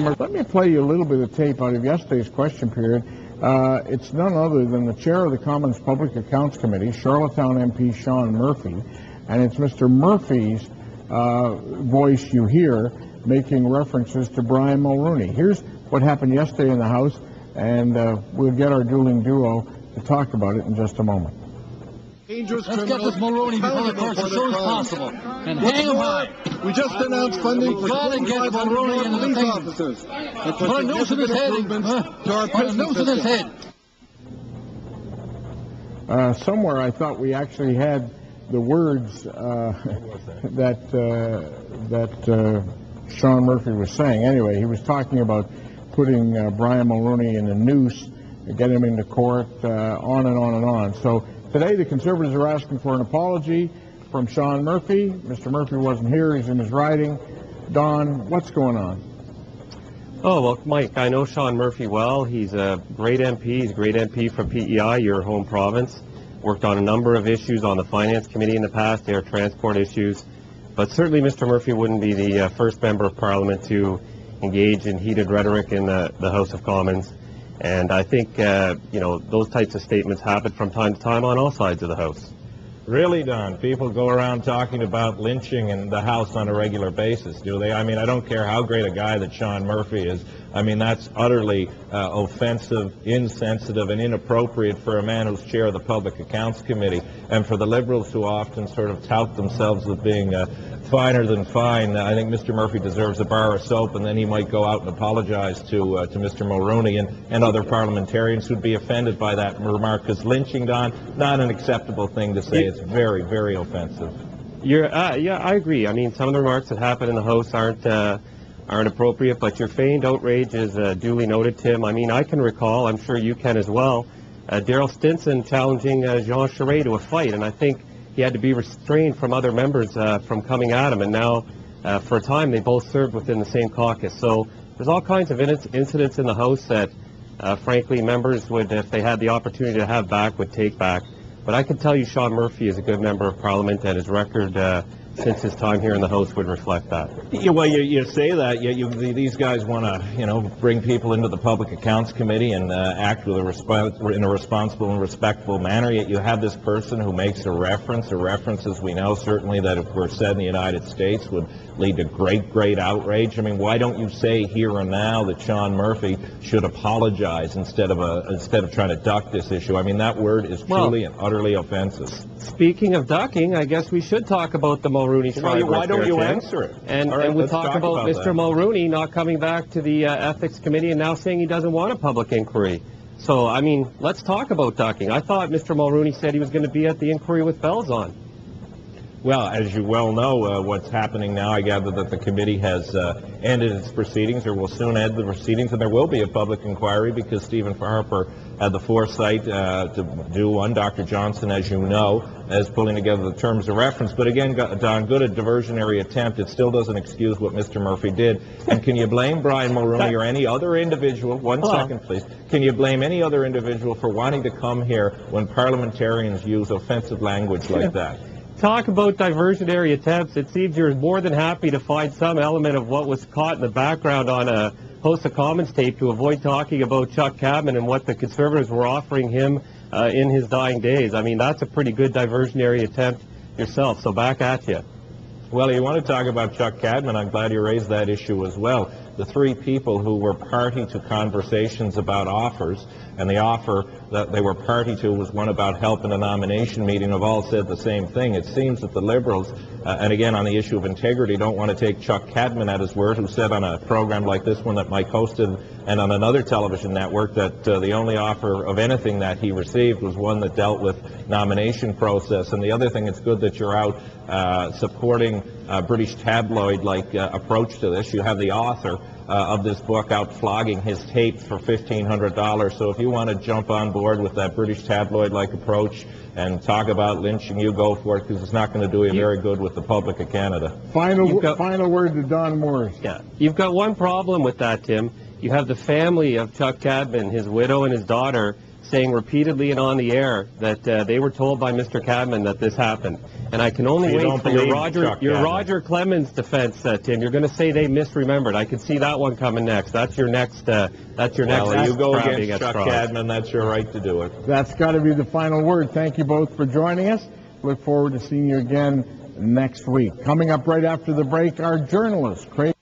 Let me play you a little bit of tape out of yesterday's question period. It's none other than the chair of the Commons Public Accounts Committee, Charlottetown MP Sean Murphy, and it's Mr. Murphy's voice you hear making references to Brian Mulroney. Here's what happened yesterday in the House, and we'll get our dueling duo to talk about it in just a moment. Let's get this Mulroney before the courts as soon as possible and hang him high. We just announced funding for got to get Mulroney into the police thing. officers. Put a noose in his head. Put a noose in his head. Somewhere I thought we actually had the words that Sean Murphy was saying. Anyway, he was talking about putting Brian Mulroney in a noose, get him into court, on and on and on. So today the Conservatives are asking for an apology from Sean Murphy. Mr. Murphy wasn't here. He's in his riding. Don, what's going on? Oh, well, Mike, I know Sean Murphy well. He's a great MP. He's a great MP from PEI, your home province. Worked on a number of issues on the Finance Committee in the past, air transport issues. But certainly Mr. Murphy wouldn't be the first member of Parliament to engage in heated rhetoric in the House of Commons. And I think, those types of statements happen from time to time on all sides of the House. Really, Don? People go around talking about lynching in the House on a regular basis, do they? I mean, I don't care how great a guy that Sean Murphy is. I mean, that's utterly offensive, insensitive, and inappropriate for a man who's chair of the Public Accounts Committee. And for the Liberals who often sort of tout themselves as being finer than fine, I think Mr. Murphy deserves a bar of soap, and then he might go out and apologize to Mr. Mulroney and other parliamentarians who'd be offended by that remark, because lynching, Don, not an acceptable thing to say. It's very, very offensive. Yeah, I agree. I mean, some of the remarks that happen in the House aren't appropriate, but your feigned outrage is duly noted, Tim. I mean, I can recall, I'm sure you can as well, Daryl Stinson challenging Jean Charest to a fight, and I think he had to be restrained from other members from coming at him, and now for a time they both served within the same caucus. So there's all kinds of incidents in the House that frankly members would, if they had the opportunity to have back, would take back. But I can tell you Sean Murphy is a good member of Parliament, and his record since his time here in the House would reflect that. Yeah, well, you say that, yet these guys want to, bring people into the Public Accounts Committee and act with in a responsible and respectful manner. Yet you have this person who makes a reference, as we know, certainly that if were said in the United States would lead to great outrage. I mean, why don't you say here and now that Sean Murphy should apologize instead of trying to duck this issue? I mean, that word is truly and utterly offensive. Speaking of ducking, I guess we should talk about the Mulroney trial. Why don't you answer it? And we'll talk about Mr. Mulroney not coming back to the Ethics Committee and now saying he doesn't want a public inquiry. So, I mean, let's talk about ducking. I thought Mr. Mulroney said he was going to be at the inquiry with bells on. Well, as you well know, what's happening now, I gather that the committee has ended its proceedings, or will soon end the proceedings, and there will be a public inquiry because Stephen Harper had the foresight to do one. Dr. Johnson, as you know, is pulling together the terms of reference. But again, Don, good a diversionary attempt. It still doesn't excuse what Mr. Murphy did. And can you blame Brian Mulroney or any other individual, one second please, can you blame any other individual for wanting to come here when parliamentarians use offensive language like that? Talk about diversionary attempts. It seems you're more than happy to find some element of what was caught in the background on a House of Commons tape to avoid talking about Chuck Cadman and what the Conservatives were offering him in his dying days. I mean, that's a pretty good diversionary attempt yourself, so back at you. Well, you want to talk about Chuck Cadman, I'm glad you raised that issue as well. The three people who were party to conversations about offers, and the offer that they were party to was one about help in a nomination meeting, have all said the same thing. It seems that the Liberals, and again on the issue of integrity, don't want to take Chuck Cadman at his word, who said on a program like this one that Mike hosted and on another television network that the only offer of anything that he received was one that dealt with nomination process. And the other thing, it's good that you're out supporting a British tabloid-like approach to this. You have the author of this book out flogging his tape for $1,500. So if you want to jump on board with that British tabloid-like approach and talk about lynching, you go for it, because it's not going to do you very good with the public of Canada. Final word to Don Morris. Yeah, you've got one problem with that, Tim. You have the family of Chuck Cadman, his widow and his daughter, saying repeatedly and on the air that they were told by Mr. Cadman that this happened. And I can only wait for your Roger Clemens defense, Tim. You're going to say they misremembered. I can see that one coming next. That's your next. Well, you go against Chuck Cadman. That's your right to do it. That's got to be the final word. Thank you both for joining us. Look forward to seeing you again next week. Coming up right after the break, our journalist, Craig.